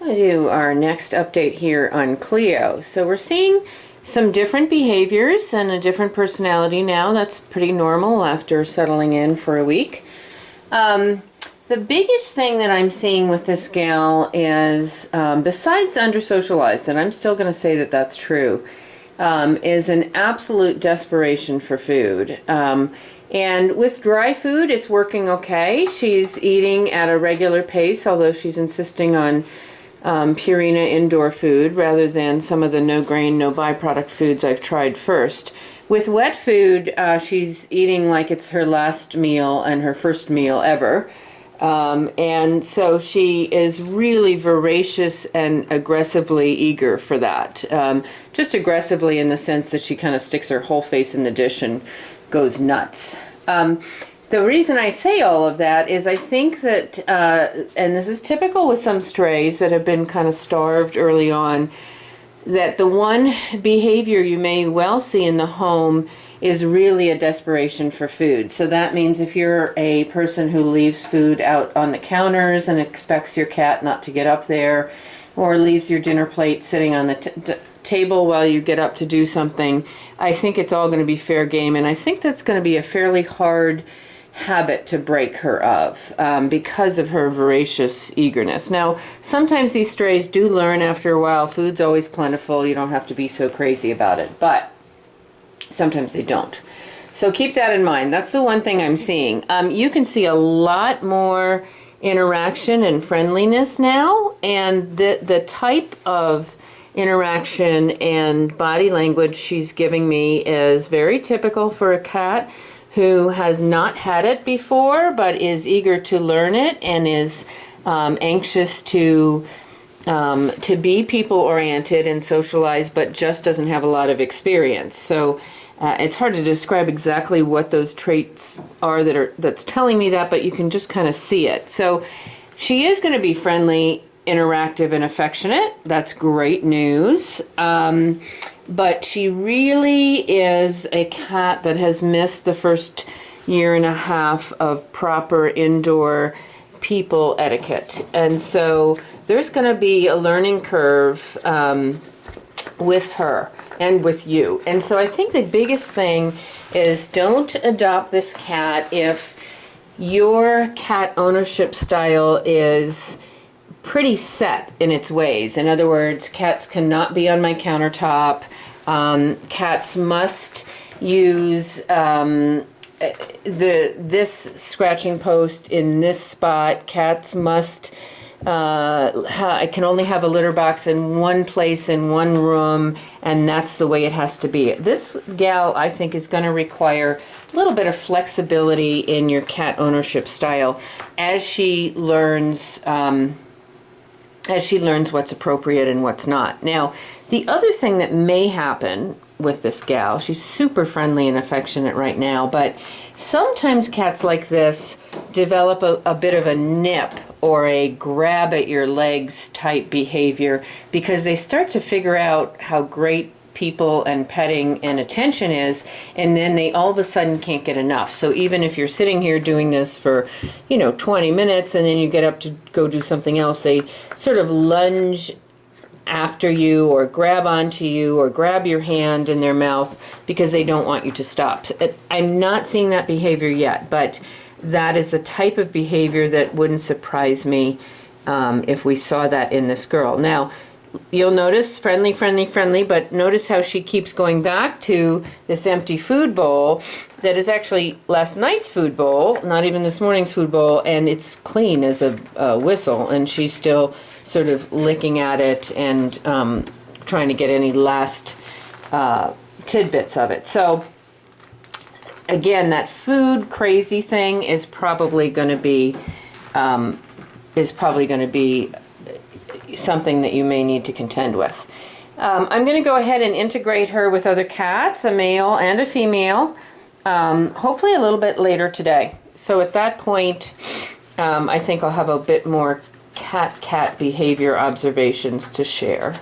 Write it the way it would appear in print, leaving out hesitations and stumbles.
We'll do our next update here on Cleo. So we're seeing some different behaviors and a different personality now. That's pretty normal after settling in for a week. The biggest thing that I'm seeing with this gal is, besides under-socialized, and I'm still going to say that that's true, is an absolute desperation for food. And with dry food, it's working okay. She's eating at a regular pace, although she's insisting on Purina indoor food rather than some of the no-grain, no-byproduct foods I've tried first. With wet food, she's eating like it's her last meal and her first meal ever. And so she is really voracious and aggressively eager for that. Just aggressively in the sense that she kind of sticks her whole face in the dish and goes nuts. The reason I say all of that is I think that, and this is typical with some strays that have been kind of starved early on, that the one behavior you may well see in the home is really a desperation for food. So that means if you're a person who leaves food out on the counters and expects your cat not to get up there, or leaves your dinner plate sitting on the table while you get up to do something, I think it's all going to be fair game, and I think that's going to be a fairly hard habit to break her of because of her voracious eagerness. Now, sometimes these strays do learn after a while. Food's always plentiful. You don't have to be so crazy about it, but sometimes they don't. So keep that in mind. That's the one thing I'm seeing. You can see a lot more interaction and friendliness now, and the type of interaction and body language she's giving me is very typical for a cat who has not had it before but is eager to learn it and is anxious to be people-oriented and socialize, but just doesn't have a lot of experience. So it's hard to describe exactly what those traits are that's telling me that, but you can just kind of see it. So she is going to be friendly, interactive, and affectionate. That's great news. But she really is a cat that has missed the first year and a half of proper indoor people etiquette. And so there's going to be a learning curve with her and with you. And so I think the biggest thing is don't adopt this cat if your cat ownership style is pretty set in its ways. In other words, cats cannot be on my countertop. Cats must use this scratching post in this spot. Cats must I can only have a litter box in one place in one room, and that's the way it has to be. This gal, I think, is going to require a little bit of flexibility in your cat ownership style as she learns what's appropriate and what's not. Now, the other thing that may happen with this gal, she's super friendly and affectionate right now, but sometimes cats like this develop a bit of a nip or a grab at your legs type behavior because they start to figure out how great people and petting and attention is, and then they all of a sudden can't get enough. So even if you're sitting here doing this for 20 minutes and then you get up to go do something else, they sort of lunge after you or grab onto you or grab your hand in their mouth because they don't want you to stop. I'm not seeing that behavior yet, but that is the type of behavior that wouldn't surprise me if we saw that in this girl. Now, you'll notice friendly, friendly, friendly, but notice how she keeps going back to this empty food bowl that is actually last night's food bowl, not even this morning's food bowl, and it's clean as a whistle, and she's still sort of licking at it and trying to get any last tidbits of it. So again, that food crazy thing is probably going to be something that you may need to contend with. I'm going to go ahead and integrate her with other cats, a male and a female, hopefully a little bit later today. So at that point, I think I'll have a bit more cat-cat behavior observations to share.